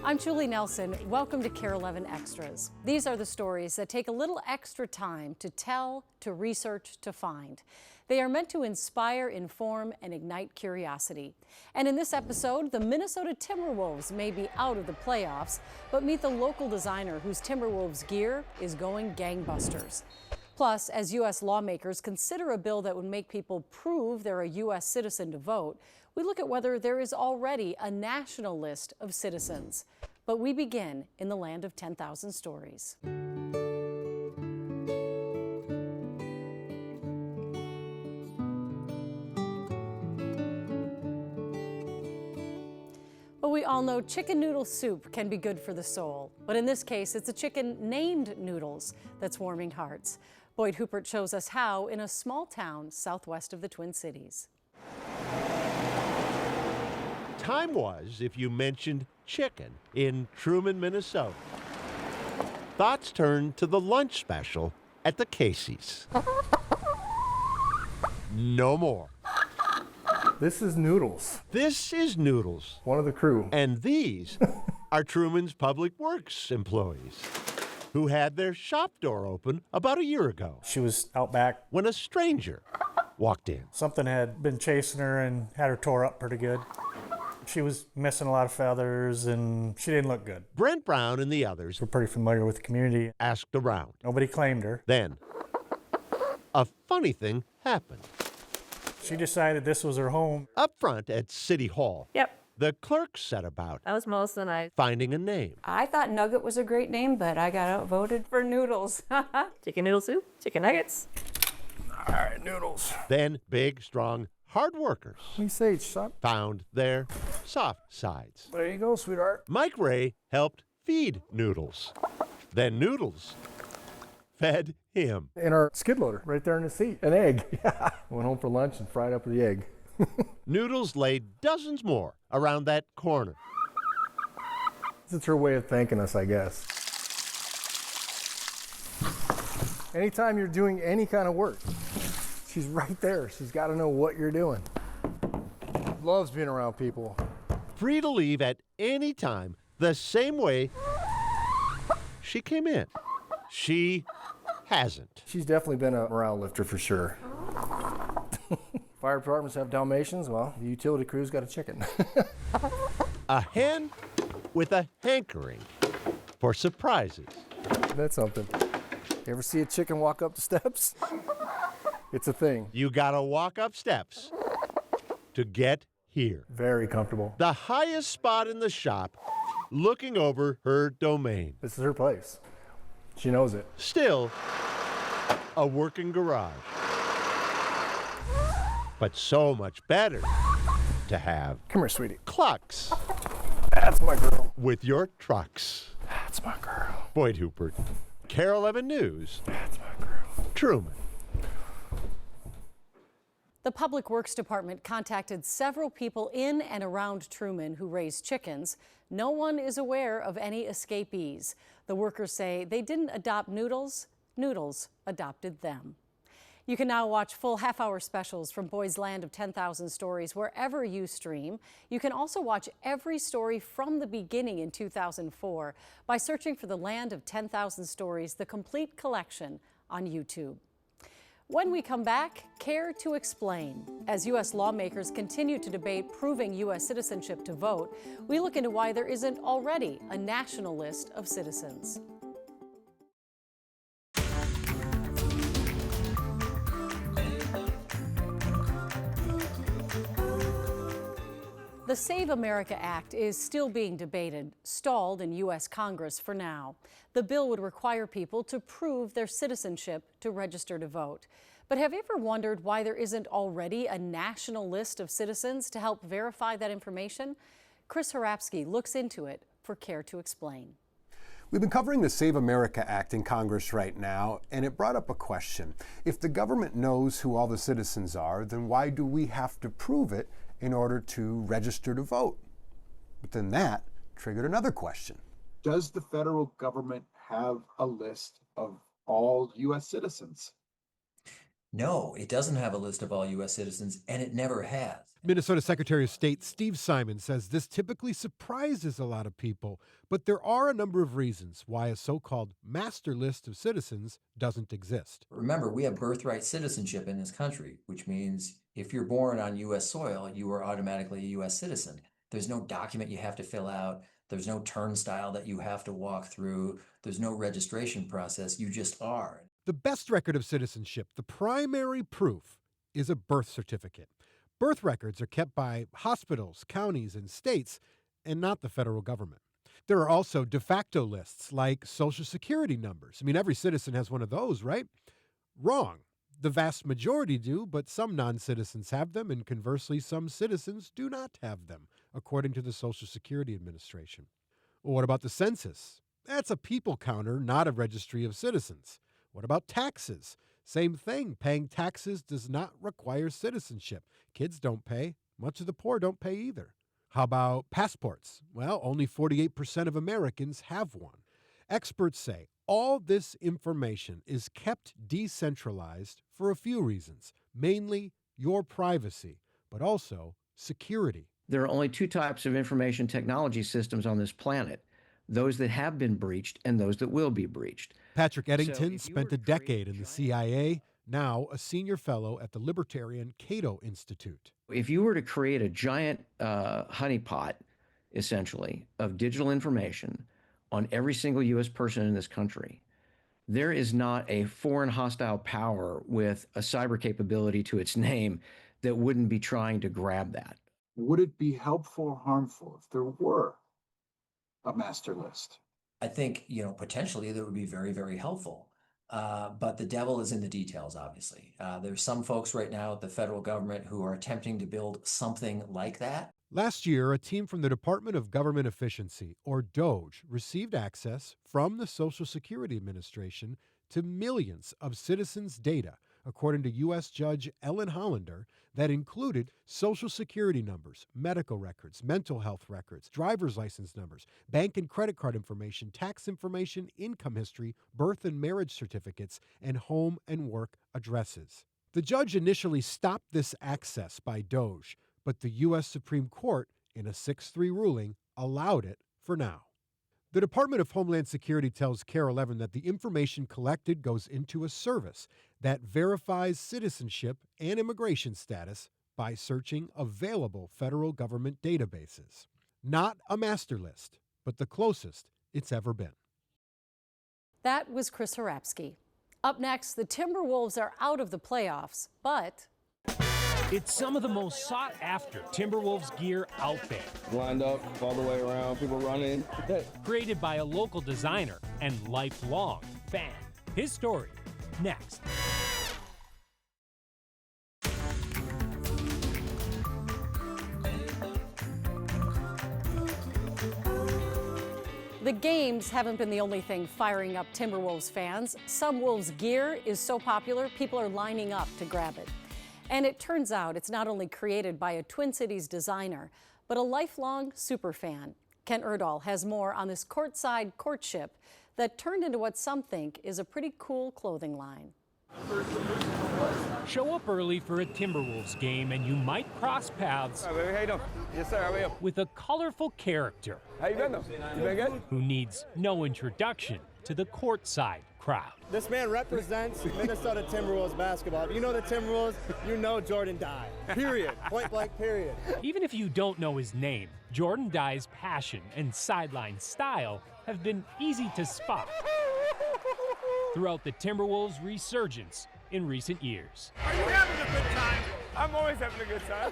I'm Julie Nelson. Welcome to KARE 11 Extras. These are the stories that take a little extra time to tell, to research, to find. They are meant to inspire, inform, and ignite curiosity. And in this episode, the Minnesota Timberwolves may be out of the playoffs, but meet the local designer whose Timberwolves gear is going gangbusters. Plus, as U.S. lawmakers consider a bill that would make people prove they're a U.S. citizen to vote, we look at whether there is already a national list of citizens. But we begin in the land of 10,000 stories. Well, we all know chicken noodle soup can be good for the soul. But in this case, it's a chicken named Noodles that's warming hearts. Boyd Huppert shows us how in a small town southwest of the Twin Cities. Time was if you mentioned chicken in Truman, Minnesota. Thoughts turned to the lunch special at the Casey's. No more. This is Noodles. This is Noodles. One of the crew. And these are Truman's Public Works employees who had their shop door open about a year ago. She was out back When a stranger walked in. Something had been chasing her and had her tore up pretty good. She was missing a lot of feathers and she didn't look good. Brent Brown and the others We're pretty familiar with the community. asked around. Nobody claimed her. Then, a funny thing happened. She decided this was her home. Up front at City Hall, Yep, the clerk set about that was Melissa and I. finding a name. I thought Nugget was a great name, but I got outvoted for Noodles. Chicken noodle soup, chicken nuggets. All right, Noodles. Then big, strong, hard workers What do you say, son? found their soft sides. There you go, sweetheart. Mike Ray helped feed Noodles. Then Noodles fed him. In our skid loader, right there in the seat. An egg. Yeah. Went home for lunch and fried up the egg. Noodles laid dozens more around that corner. It's her way of thanking us, I guess. Anytime you're doing any kind of work, she's right there. She's got to know what you're doing. Loves being around people. Free to leave at any time, the same way she came in. She hasn't. She's definitely been a morale lifter for sure. Fire departments have Dalmatians. Well, the utility crew's got a chicken. A hen with a hankering for surprises. That's something. You ever see a chicken walk up the steps? It's a thing. You gotta walk up steps to get here. Very comfortable. The highest spot in the shop, looking over her domain. This is her place. She knows it. Still a working garage. But so much better to have Come here, sweetie. clucks That's my girl. with your trucks. That's my girl. Boyd Huppert, KARE 11 News, That's my girl. Truman. The Public Works Department contacted several people in and around Truman who raise chickens. No one is aware of any escapees. The workers say they didn't adopt Noodles, Noodles adopted them. You can now watch full half-hour specials from Boyd's Land of 10,000 Stories wherever you stream. You can also watch every story from the beginning in 2004 by searching for the Land of 10,000 Stories, the complete collection on YouTube. When we come back, KARE to explain. As U.S. lawmakers continue to debate proving U.S. citizenship to vote, we look into why there isn't already a national list of citizens. The Save America Act is still being debated, stalled in U.S. Congress for now. The bill would require people to prove their citizenship to register to vote. But have you ever wondered why there isn't already a national list of citizens to help verify that information? Chris Harapsky looks into it for KARE to explain. We've been covering the Save America Act in Congress right now, and it brought up a question. If the government knows who all the citizens are, then why do we have to prove it in order to register to vote? But then that triggered another question. Does the federal government have a list of all U.S. citizens? No, it doesn't have a list of all U.S. citizens, and it never has. Minnesota Secretary of State Steve Simon says this typically surprises a lot of people, but there are a number of reasons why a so-called master list of citizens doesn't exist. Remember, we have birthright citizenship in this country, which means if you're born on U.S. soil, you are automatically a U.S. citizen. There's no document you have to fill out. There's no turnstile that you have to walk through. There's no registration process. You just are. The best record of citizenship, the primary proof, is a birth certificate. Birth records are kept by hospitals, counties, and states, and not the federal government. There are also de facto lists like Social Security numbers. I mean, every citizen has one of those, right? Wrong. The vast majority do, but some non-citizens have them, and conversely, some citizens do not have them, according to the Social Security Administration. Well, what about the census? That's a people counter, not a registry of citizens. What about taxes? Same thing. Paying taxes does not require citizenship. Kids don't pay. Much of the poor don't pay either. How about passports? Well, only 48% of Americans have one. Experts say all this information is kept decentralized for a few reasons, mainly your privacy, but also security. There are only two types of information technology systems on this planet, those that have been breached and those that will be breached. Patrick Eddington spent a decade in the CIA, now a senior fellow at the libertarian Cato Institute. If you were to create a giant honeypot, essentially, of digital information on every single U.S. person in this country, there is not a foreign hostile power with a cyber capability to its name that wouldn't be trying to grab that. Would it be helpful or harmful if there were a master list? I think, potentially that would be very, very helpful. But the devil is in the details, obviously. There's some folks right now at the federal government who are attempting to build something like that. Last year, a team from the Department of Government Efficiency, or DOGE, received access from the Social Security Administration to millions of citizens' data, according to U.S. Judge Ellen Hollander, that included Social Security numbers, medical records, mental health records, driver's license numbers, bank and credit card information, tax information, income history, birth and marriage certificates, and home and work addresses. The judge initially stopped this access by DOGE, but the U.S. Supreme Court, in a 6-3 ruling, allowed it for now. The Department of Homeland Security tells KARE 11 that the information collected goes into a service that verifies citizenship and immigration status by searching available federal government databases. Not a master list, but the closest it's ever been. That was Chris Harapsky. Up next, the Timberwolves are out of the playoffs, but it's some of the most sought-after Timberwolves gear out there. Lined up all the way around, people running. Created by a local designer and lifelong fan. His story, next. The games haven't been the only thing firing up Timberwolves fans. Some Wolves gear is so popular, people are lining up to grab it. And it turns out it's not only created by a Twin Cities designer, but a lifelong superfan. Kent Erdahl has more on this courtside courtship that turned into what some think is a pretty cool clothing line. Show up early for a Timberwolves game and you might cross paths. Hi, baby. How you doing? Yes, sir. How are you? With a colorful character. How you been, though? You been good? Who needs no introduction to the courtside crowd. This man represents Minnesota Timberwolves basketball. If you know the Timberwolves, you know Jordan Dye. Period. Point blank, period. Even if you don't know his name, Jordan Dye's passion and sideline style have been easy to spot throughout the Timberwolves' resurgence in recent years. Are you having a good time? I'm always having a good time.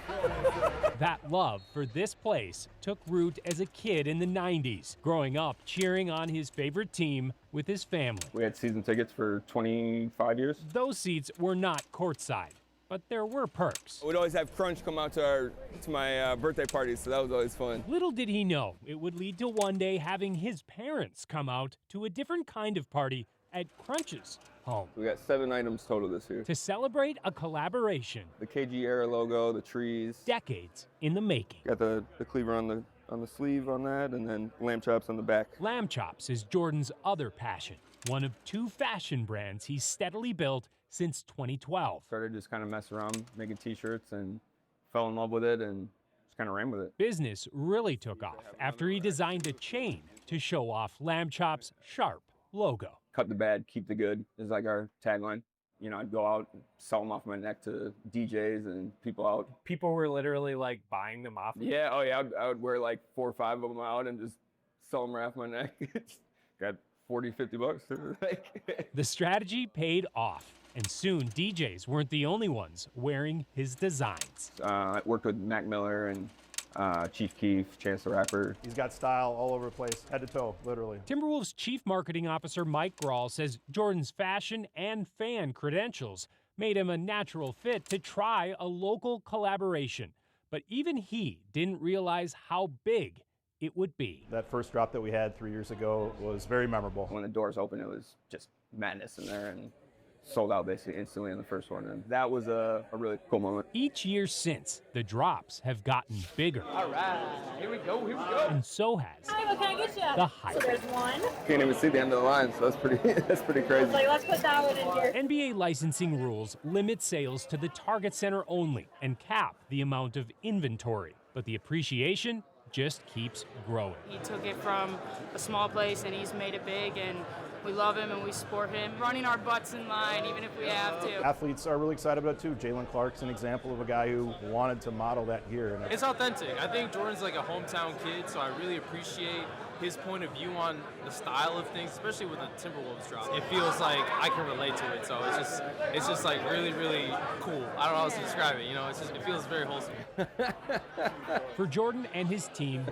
That love for this place took root as a kid in the 90s, growing up cheering on his favorite team with his family. We had season tickets for 25 years. Those seats were not courtside, but there were perks. We'd always have Crunch come out to my birthday parties, so that was always fun. Little did he know it would lead to one day having his parents come out to a different kind of party at Crunch's home. We got 7 items total this year. To celebrate a collaboration. The KG era logo, the trees. Decades in the making. Got the cleaver on the sleeve on that, and then lamb chops on the back. Lamb chops is Jordan's other passion, one of 2 fashion brands he's steadily built since 2012. Started just kind of messing around, making t-shirts, and fell in love with it and just kind of ran with it. Business really took off after he designed a chain to show off Lamb Chop's sharp logo. Cut the bad, keep the good is like our tagline. You know, I'd go out, sell them off my neck to DJs and people out. People were literally like buying them off. Yeah, oh yeah, I would wear like 4 or 5 of them out and just sell them right off my neck. Got 40, 50 bucks. The strategy paid off, and soon DJs weren't the only ones wearing his designs. I worked with Mac Miller and Chief Keef, Chance the Rapper. He's got style all over the place, head to toe, literally. Timberwolves Chief Marketing Officer Mike Grawl says Jordan's fashion and fan credentials made him a natural fit to try a local collaboration. But even he didn't realize how big it would be. That first drop that we had 3 years ago was very memorable. When the doors opened, it was just madness in there and sold out basically instantly on the first one. And that was a really cool moment. Each year since, the drops have gotten bigger. All right, here we go, here we go. And so has Hi, what can I get you? the hype. So there's one. Can't even see the end of the line, so that's pretty crazy. Like, let's put that one in here. NBA licensing rules limit sales to the Target Center only and cap the amount of inventory. But the appreciation just keeps growing. He took it from a small place and he's made it big, and we love him and we support him, running our butts in line even if we have to. Athletes are really excited about it too. Jalen Clark's an example of a guy who wanted to model that here. It's authentic. I think Jordan's like a hometown kid, so I really appreciate his point of view on the style of things, especially with the Timberwolves drop. It feels like I can relate to it, so it's just like really, really cool. I don't know how else to describe it, you know, it feels very wholesome. For Jordan and his team,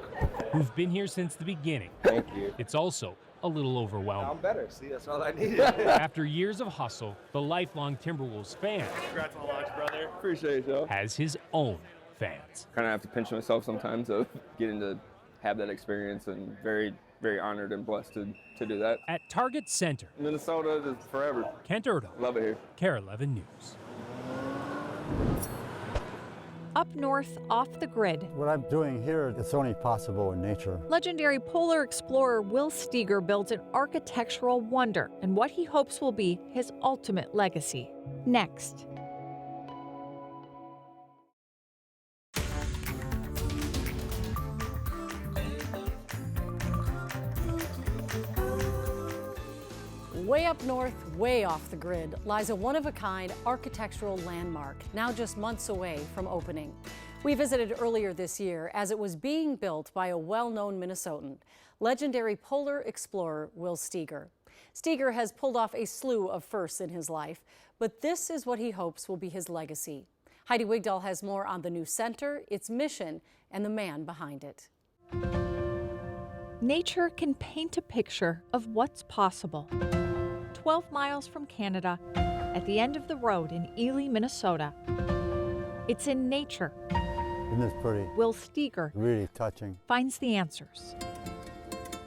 who've been here since the beginning, thank you. It's also a little overwhelming. I'm better. See, that's all I needed. After years of hustle, the lifelong Timberwolves fan Congrats on the launch, brother. Appreciate it, y'all. has his own fans. Kind of have to pinch myself sometimes of getting to have that experience, and very, very honored and blessed to do that. At Target Center, Minnesota is forever. Kent Erdo, Love it here. KARE 11 News. Up north, off the grid, What I'm doing here, it's only possible in nature. legendary polar explorer Will Steger builds an architectural wonder and what he hopes will be his ultimate legacy. Next. Way up north, way off the grid, lies a one-of-a-kind architectural landmark, now just months away from opening. We visited earlier this year as it was being built by a well-known Minnesotan, legendary polar explorer Will Steger. Steger has pulled off a slew of firsts in his life, but this is what he hopes will be his legacy. Heidi Wigdahl has more on the new center, its mission, and the man behind it. Nature can paint a picture of what's possible. 12 miles from Canada, at the end of the road in Ely, Minnesota. It's in nature. Isn't this pretty? Will Steger Really touching. finds the answers.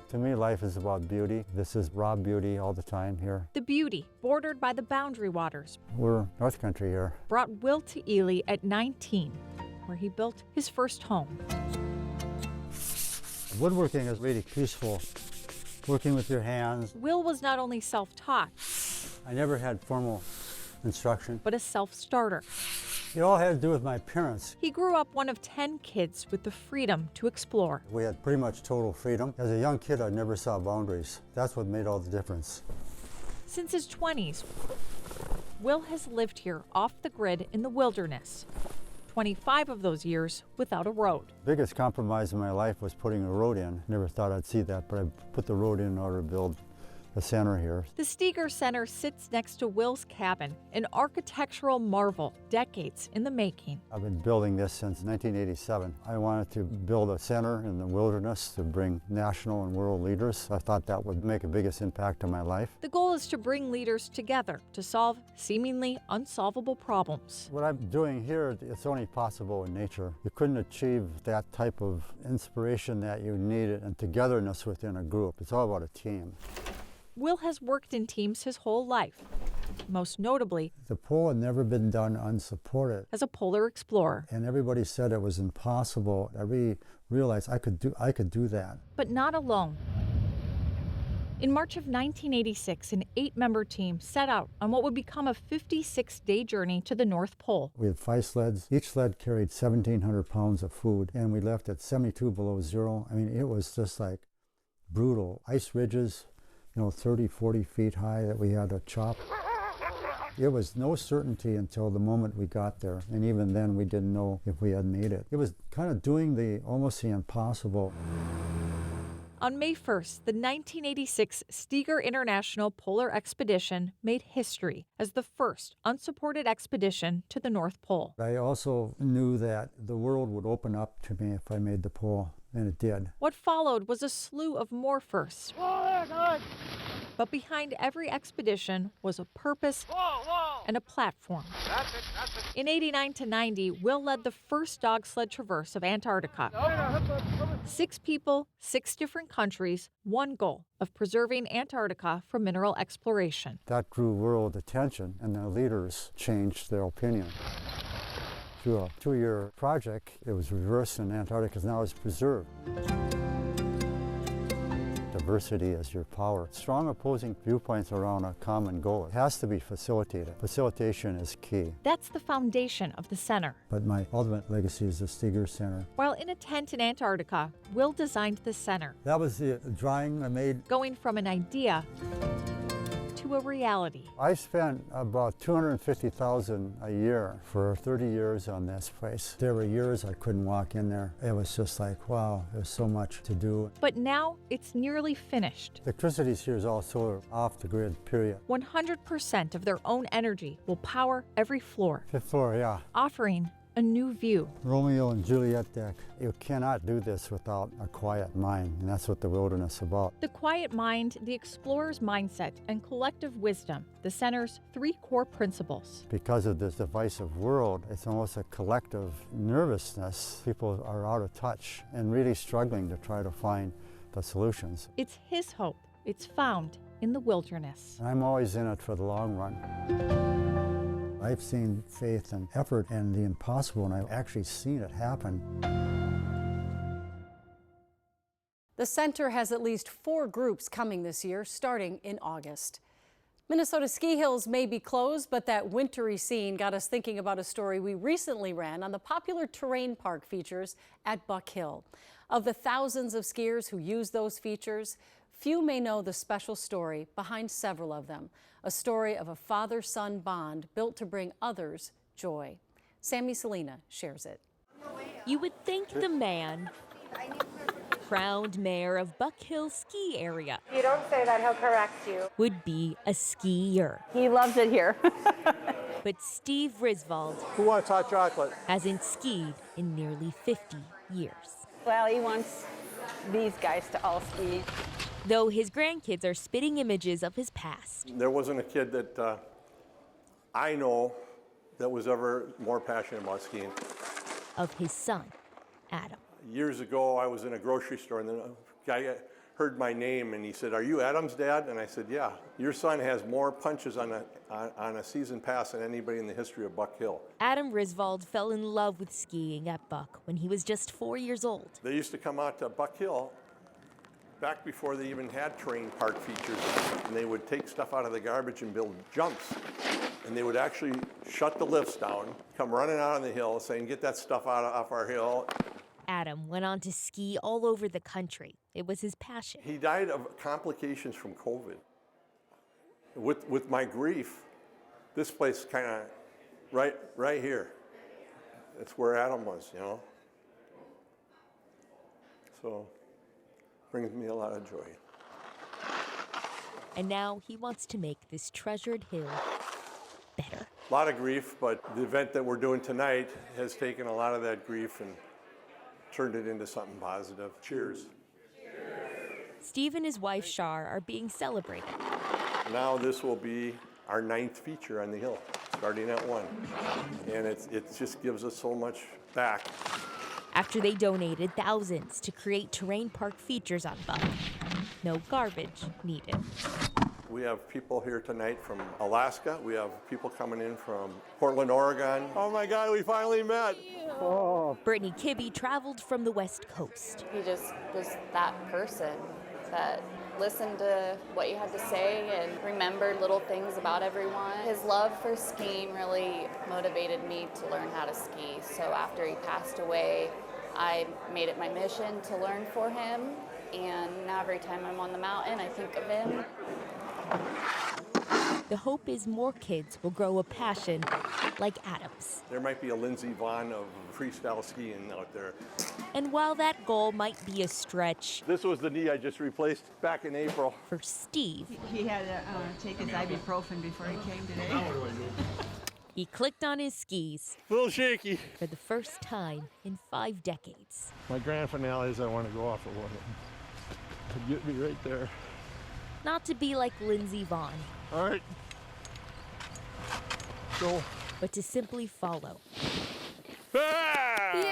To me, life is about beauty. This is raw beauty all the time here. The beauty, bordered by the boundary waters, We're North Country here. brought Will to Ely at 19, where he built his first home. Woodworking is really peaceful. Working with your hands. Will was not only self-taught, I never had formal instruction. but a self-starter. It all had to do with my parents. He grew up one of 10 kids with the freedom to explore. We had pretty much total freedom. As a young kid, I never saw boundaries. That's what made all the difference. Since his 20s, Will has lived here off the grid in the wilderness. 25 of those years without a road. Biggest compromise in my life was putting a road in. Never thought I'd see that, but I put the road in order to build the center here. The Steger Center sits next to Will's cabin, an architectural marvel, decades in the making. I've been building this since 1987. I wanted to build a center in the wilderness to bring national and world leaders. I thought that would make the biggest impact on my life. The goal is to bring leaders together to solve seemingly unsolvable problems. What I'm doing here, it's only possible in nature. You couldn't achieve that type of inspiration that you needed and togetherness within a group. It's all about a team. Will has worked in teams his whole life, most notably The pole had never been done unsupported. as a polar explorer, And everybody said it was impossible. I really realized I could do that. but not alone. In March of 1986, an 8-member team set out on what would become a 56-day journey to the North Pole. We had 5 sleds. Each sled carried 1,700 pounds of food, and we left at 72 below zero. I mean, it was just like brutal. Ice ridges, 30, 40 feet high that we had to chop. It was no certainty until the moment we got there, and even then we didn't know if we had made it. It was kind of doing almost the impossible. On May 1st, the 1986 Steger International Polar Expedition made history as the first unsupported expedition to the North Pole. I also knew that the world would open up to me if I made the pole, and it did. What followed was a slew of more firsts. But behind every expedition was a purpose and a platform. In 89 to 90, Will led the first dog sled traverse of Antarctica. 6 people, 6 different countries, one goal of preserving Antarctica from mineral exploration. That drew world attention, and the leaders changed their opinion. Through a 2-year project, it was reversed, and Antarctica now is preserved. Diversity is your power. Strong opposing viewpoints around a common goal. It has to be facilitated. Facilitation is key. That's the foundation of the center. But my ultimate legacy is the Steger Center. While in a tent in Antarctica, Will designed the center. That was the drawing I made. Going from an idea to a reality. I spent about $250,000 a year for 30 years on this place. There were years I couldn't walk in there. It was just like, wow, there's so much to do. But now it's nearly finished. Electricity here is all solar, off the grid, period. 100% of their own energy will power every floor. 5th floor, yeah. Offering a new view. Romeo and Juliet deck. You cannot do this without a quiet mind, and that's what the wilderness is about. The quiet mind, the explorer's mindset, and collective wisdom, the center's 3 core principles. Because of this divisive world, it's almost a collective nervousness. People are out of touch and really struggling to try to find the solutions. It's his hope. It's found in the wilderness. I'm always in it for the long run. I've seen faith and effort and the impossible, and I've actually seen it happen. The center has at least 4 groups coming this year, starting in August. Minnesota ski hills may be closed, but that wintry scene got us thinking about a story we recently ran on the popular terrain park features at Buck Hill. Of the thousands of skiers who use those features, few may know the special story behind several of them. A story of a father-son bond built to bring others joy. Sammy Selena shares it. You would think the man, crowned mayor of Buck Hill Ski Area, You don't say that, he'll correct you. would be a skier. He loves it here. But Steve Risvold Who wants hot chocolate? hasn't skied in nearly 50 years. Well, he wants these guys to all ski. Though his grandkids are spitting images of his past. There wasn't a kid that I know that was ever more passionate about skiing. Of his son, Adam. Years ago, I was in a grocery store, and the guy heard my name, and he said, "Are you Adam's dad?" And I said, "Yeah. Your son has more punches on a season pass than anybody in the history of Buck Hill." Adam Risvold fell in love with skiing at Buck when he was just 4 years old. They used to come out to Buck Hill back before they even had terrain park features, and they would take stuff out of the garbage and build jumps. And they would actually shut the lifts down, come running out on the hill saying, "Get that stuff off our hill." Adam went on to ski all over the country. It was his passion. He died of complications from COVID. With my grief, this place kind of right here. It's where Adam was, you know. So brings me a lot of joy. And now he wants to make this treasured hill better. A lot of grief, but the event that we're doing tonight has taken a lot of that grief and turned it into something positive. Cheers. Steve and his wife Shar are being celebrated. Now this will be our 9th feature on the hill, starting at 1. And it just gives us so much back. After they donated thousands to create terrain park features on Buck. No garbage needed. We have people here tonight from Alaska. We have people coming in from Portland, Oregon. Oh my God, we finally met. Oh. Brittany Kibbe traveled from the West Coast. He just was that person that listened to what you had to say and remembered little things about everyone. His love for skiing really motivated me to learn how to ski. So after he passed away, I made it my mission to learn for him. And now every time I'm on the mountain, I think of him. The hope is more kids will grow a passion like Adam's. There might be a Lindsey Vonn of freestyle skiing out there. And while that goal might be a stretch, This was the knee I just replaced back in April. for Steve, He had to take his ibuprofen before he came today. he clicked on his skis A little shaky. for the first time in 5 decades. My grand finale is I want to go off of one. Could get me right there. Not to be like Lindsey Vonn, All right. Go. but to simply follow Ah!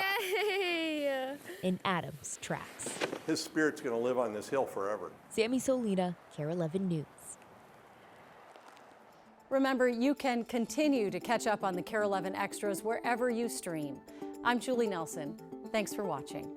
in Adam's tracks. His spirit's going to live on this hill forever. Sammy Solina, KARE 11 News. Remember, you can continue to catch up on the KARE 11 Extras wherever you stream. I'm Julie Nelson. Thanks for watching.